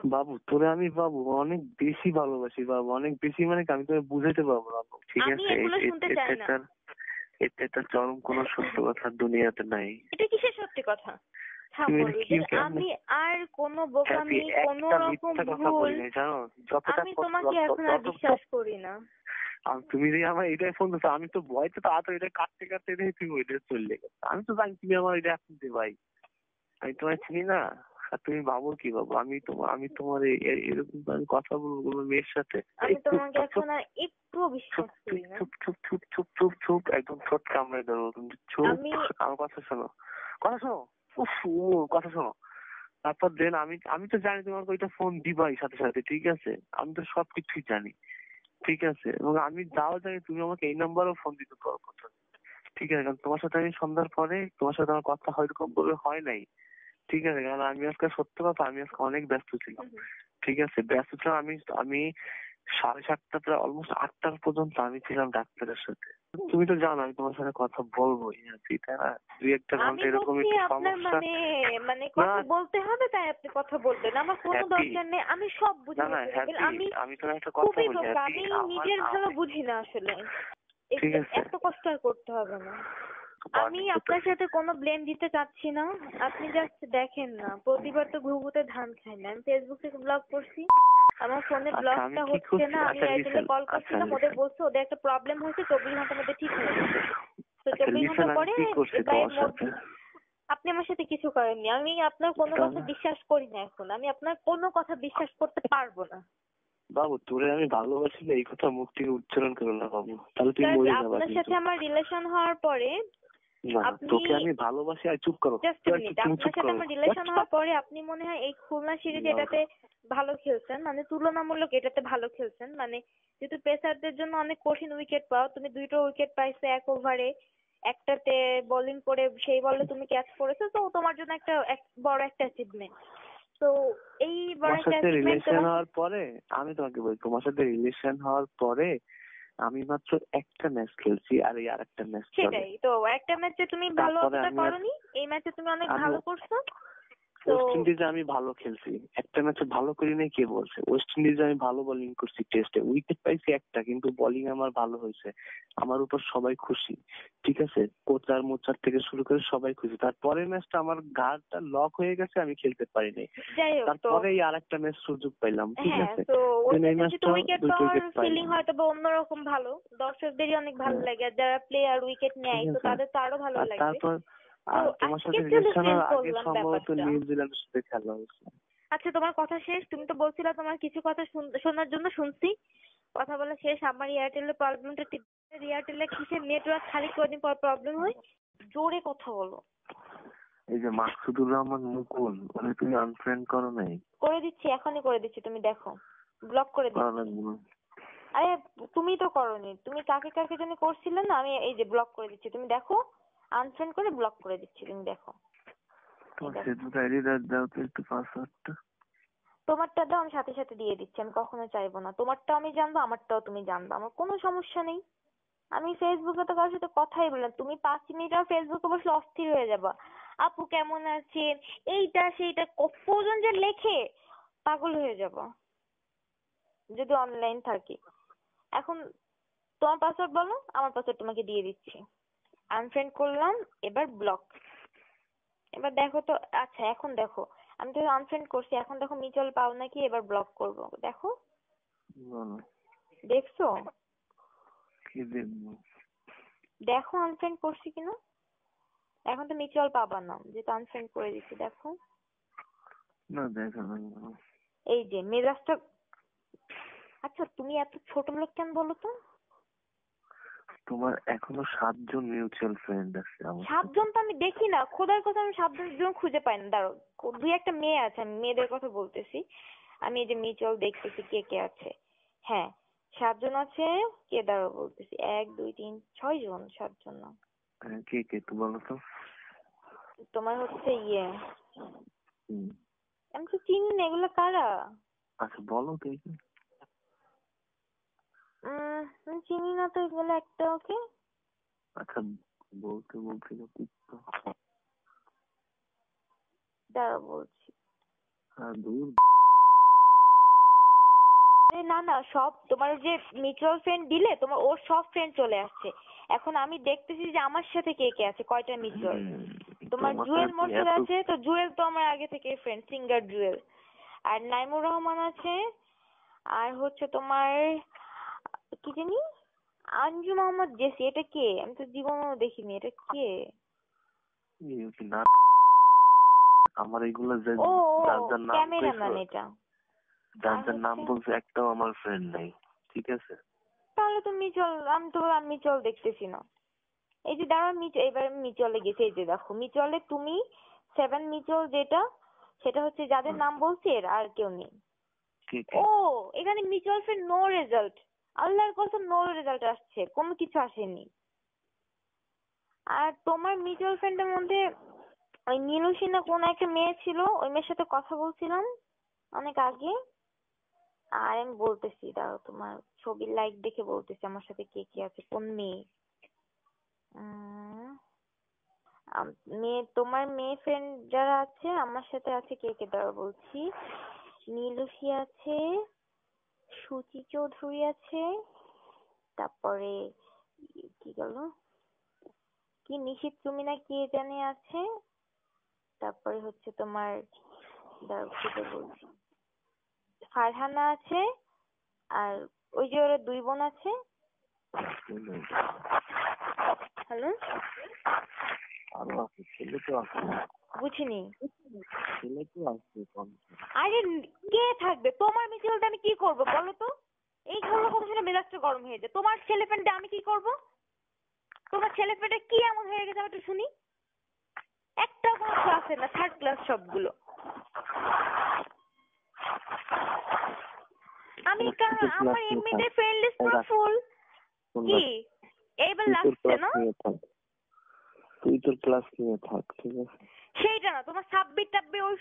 বাবু তোরে আমি বাবু অনেক বেশি ভালোবাসি বাবু, অনেক বেশি মানে কি আমি তোকে বুঝাতে পারবো না বাবু, ঠিক আমি আছে? এগুলো শুনতে চাই না। এটা চরম কোন সত্য কথা দুনিয়াতে নাই। এটা কিসের সত্যি কথা? তুমি এটা কি আমি আর কোনো বোকামি, কোনো একটা রকম মিথ্যা কথা ভুল, বলি নাই জানো? যতটা আমি তোমাকে এখন আর বিশ্বাস করি না। তুমি যে আমার এটাই ফোন দিচ্ছ, আমি তো ভয়তে তাড়াতাড়ি এটা কাটতে কাটতে তুমি ওইটা চলে গেছো। আমি তো জানি তুমি আমার এটা এখন দে ভাই, আমি তোমায় চিনি না। আর তুমি ভাবো কি বাবু, আমি তোমার এরকম আমি কথা বলবো কোনো মেয়ের সাথে? আমি তোমাকে এখন আর একটু বিশ্বাস করি না। চুপ চুপ চুপ চুপ চুপ চুপ একদম ঠোঁট কামড়ে দেবো তুমি, চুপ। আমার কথা শোনো, কথা শোনো, উফ, কথা শোনো। তারপর দেন আমি তো জানি তোমার ওইটা ফোন দিবাই সাথে সাথে, ঠিক আছে? আমি তো সবকিছুই জানি, ঠিক আছে? এবং আমি যাও জানি তুমি আমাকে এই নাম্বারও ফোন দিতে পারো কথা, ঠিক আছে? কারণ তোমার সাথে আমি সন্ধ্যার পরে তোমার সাথে আমার কথা হয়রকম ভাবে হয় নাই, ঠিক আছে? কারণ আমি আজকে সত্য কথা, আমি আজকে অনেক ব্যস্ত ছিলাম, ঠিক আছে? ব্যস্ত ছিলাম আমি 7:30 প্রায় অলমোস্ট 8টা পর্যন্ত আমি ছিলাম ডাক্তারের সাথে। তুমি তো জানো আমি তোমার সাথে কথা বলবোই, তাই না? 2-1 ঘন্টা এরকম একটু সমস্যা মানে কথা বলতে হবে তাই আপনি কথা বলবেন, আমার কোনো দরকার নেই, আমি সব বুঝি। আমি তোমার একটা কথা বলি, আমি নিজের ভালো বুঝি না আসলে, ঠিক আছে? এত কষ্ট আর করতে হবে না। আমি আপনার সাথে কোনো ব্লেম দিতে চাচ্ছি না, আপনি জাস্ট দেখেন না, প্রতিবার তো ঘুঘুতে ধান খাই না। আমি ফেসবুক থেকে ব্লক করছি, আমার ফোনে ব্লকটা হচ্ছে না। আমি এয়ারটেলে কল করছিলাম, ওদের বলছে ওদের একটা প্রবলেম হয়েছে, 24 ঘন্টার মধ্যে ঠিক হয়ে যাবে। তো 24 ঘন্টা পরে আপনি আমার সাথে কিছু করেননি। আমি আপনার কোনো কথা বিশ্বাস করি না এখন, আমি আপনার কোনো কথা বিশ্বাস করতে পারবো না। বাবু তোরে আমি ভালোবাসি না, এই কথা মুখ থেকে উচ্চারণ করো না বাবু, তাহলে তুই মরে যাবে। আপনার সাথে আমার রিলেশন হওয়ার পরে তোকে আমি ভালোবাসি, আর চুপ করো। আপনার সাথে আমার রিলেশন হওয়ার পরে আপনি মনে হয় এই খুলনা সিরিজ এটাতে ভালো খেলছেন, মানে তুলনামূলক এটাতে ভালো খেলছেন। মানে যেহেতু পেসারদের জন্য অনেক কঠিন উইকেট পাও, তুমি 2টো উইকেট পাইছো এক ওভারে, একটাতে বোলিং করে সেই বলে তুমি ক্যাচ করেছো, তো তোমার জন্য একটা বড় একটা অ্যাচিভমেন্ট। তো এই বড় একটা অ্যাচিভমেন্ট হওয়ার পরে আমি তোমাকে বলি, তোমার সাথে রিলেশন হওয়ার পরে আমি মাত্র একটা ম্যাচ খেলছি, আর এই আরেকটা ম্যাচ। সেটাই তো, একটা ম্যাচে তুমি ভালো অতটা করনি, এই ম্যাচে তুমি অনেক ভালো করছো। ওয়েস্ট ইন্ডিজে আমি ভালো খেলছি, একটা ম্যাচে ভালো করি নাই কে বলছে? ওয়েস্ট ইন্ডিজে আমি ভালো বোলিং করছি, টেস্টে উইকেট পাইছি একটা, কিন্তু বোলিং আমার ভালো হয়েছে, আমার উপর সবাই খুশি, ঠিক আছে? কোচার মোচার থেকে শুরু করে সবাই খুশি। তারপরের ম্যাচটা আমার ঘাড়টা লক হয়ে গেছে, আমি খেলতে পারি নাই। তারপরে আর একটা ম্যাচ সুযোগ পাইলাম, ঠিক আছে? ফিলিং হয়তো বা অন্যরকম ভালো, দর্শকদেরই অনেক ভালো লাগে, আর যারা প্লেয়ার উইকেট নেয় তো তাদের তো আরো ভালো লাগে। তারপর আর তোমার সাথে রিলেশন হওয়ার আগে সম্ভবত নিউজিল্যান্ডের সাথে খেলা হয়েছে। আচ্ছা তোমার কথা শেষ, তুমি তো বলছিলে তোমার কিছু কথা শোনার জন্য শুনছি। কথা বলা শেষ। আমার এয়ারটেলের প্রবলেমটা, এয়ারটেলে কিসের নেটওয়ার্ক খালি কদিন পর প্রবলেম হয়। জোরে কথা বলো। এই যে মাকসুদুর রহমান মুকুল, ওকে তুমি আনফ্রেন্ড করো নাই? করে দিচ্ছি, এখনই করে দিচ্ছি, তুমি দেখো, ব্লক করে দিচ্ছি। আরে তুমি তো করোনি, তুমি কাকে কাকে জানি করছিলে না, আমি এই যে ব্লক করে দিচ্ছি, তুমি দেখো, আনফ্রেন্ড করে ব্লক করে দিচ্ছি, তুমি দেখো। তোমারটা দাও, আমি সাথে সাথে দিয়ে দিচ্ছি, আমি কখনো চাইবো না। তোমারটাও আমি জানবো, আমারটাও তুমি জানবা, আমার কোনো সমস্যা নেই। আমি ফেসবুকে তো কারোর সাথে কথাই বললাম, তুমি 5 মিনিট আর ফেসবুকে বসলে অস্থির হয়ে যাবা। আপু কেমন আছেন, এইটা সেইটা কতজন যে লেখে, পাগল হয়ে যাবা যদি অনলাইন থাকি। এখন তোমার পাসওয়ার্ড বলো, আমার পাসওয়ার্ড তোমাকে দিয়ে দিচ্ছি। আনফ্রেন্ড করলাম, এবার ব্লক। এবার দেখো তো, আচ্ছা এখন দেখো, আমি তো আনফ্রেন্ড করছি, এখন দেখো মিচল পাও নাকি, এবার ব্লক করব, দেখো। দেখছো? দেখো আনফ্রেন্ড করছি কিনা। এখন তো মিচল পাবা না, যেটা আনফ্রেন্ড করে দিচ্ছি, দেখো। না দেখো না, এই যে মেজাজটা। আচ্ছা তুমি এত ছোট লোক কেন বলো তো? তোমার এখনো 7 জন মিউচুয়াল ফ্রেন্ড আছে। 7 জন তো আমি দেখি না, খোদার কথা, আমি 7 জন খুঁজে পাই না। দাঁড়াও, 2-1টা মেয়ে আছে, আমি মেয়েদের কথা বলতেছি। আমি এই যে মিউচুয়াল দেখতেছি কে কে আছে। হ্যাঁ 7 জন আছে। কে, দাঁড়াও বলতেছি, 1 2 3 6 জন, 7 জন না। কে কে তো বলো তো। তোমার হচ্ছে আমি তো চিনি না, এগুলো কারা? আচ্ছা বলো কে কে। আমি চিনি না তো এগুলো একটা। ওকে আচ্ছা বলতে বলছিল তো, দাঁড়াও বলছি। দূর আরে না না, সব তোমার যে মিউচুয়াল ফ্রেন্ড দিলে তোমার ওর সব ফ্রেন্ড চলে আসছে। এখন আমি দেখতেছি যে আমার সাথে কে কে আছে, কয়টা মিউচুয়াল। তোমার জুয়েল মোর্শেদ আছে, তো জুয়েল তো আমার আগে থেকে ফ্রেন্ড, সিঙ্গার জুয়েল। আর নাইমুর রহমান আছে, আর হচ্ছে তোমার কি জানি আঞ্জু মোহাম্মদ জেসি, এটা কে? আমি তো জীবনেও দেখিনি, এটা কে? আমার এইগুলো যার ও যার নাম ক্যামেরাম্যান এটা। যার নাম বলছে একটাও আমার ফ্রেন্ড নাই, ঠিক আছে? তাহলে তো মিউচুয়াল, আমি তো বললাম মিউচুয়াল দেখতেছি না। এই যে দাঁড়া, এবার মিউচুয়ালে গেছে, এই যে দেখো মিউচুয়ালে তুমি 7 মিউচুয়াল যেটা, সেটা হচ্ছে যাদের নাম বলছি এর আর কেউ নেই। ও এখানে মিউচুয়াল ফ্রেন্ড নো রেজাল্ট, আল্লাহর কসম নো রেজাল্ট আসছে, কোনো কিছু আসেনি। আর তোমার মিউচুয়াল ফ্রেন্ডের মধ্যে ওই নীলুশি না কোন একটা মেয়ে ছিল, ওই মেয়ের সাথে কথা বলছিলাম অনেক আগে। আর আমি বলতেছি, দাঁড়াও তোমার ছবির লাইক দেখে বলতেছি আমার সাথে কে কে আছে, কোন মেয়ে। উম, মেয়ে, তোমার মেয়ে ফ্রেন্ড যারা আছে আমার সাথে আছে কে কে, দাঁড়াও বলছি। নীলুশি আছে, সুচি চৌধুরী আছে, তারপরে কি গেল, কি নিশিত তুমি না কি জানি আছে, তারপরে হচ্ছে তোমার দাঁড়াও কি বলছি, ফারহানা আছে, আর ওই যে ওরা 2 বোন আছে। হ্যালো, আরো আছে, ছেলে তো আছে। বুঝিনি। ছেলে তো আছে। আরে কে থাকবে তোমার মিউচুয়ালটা, আমি কি করবো বলো তো? এইগুলো কথা শুনে মেজাজটা গরম হয়ে যায়। তোমার ছেলে ফ্রেন্ডে আমি কি করব? তোমার ছেলে ফ্রেন্ডে কি এমন হয়ে গেছে আমি একটু শুনি। একটা কোনো ক্লাসে না, 3rd ক্লাস সবগুলো। আমি আমার এমনিতে ফ্রেন্ড লিস্ট পুরো ফুল। কি এইবার লাগছে না? তুই তোর ক্লাস নিয়ে থাক, ঠিক আছে? সেইটা না, তোমার সাব্বির টাব্বির ওই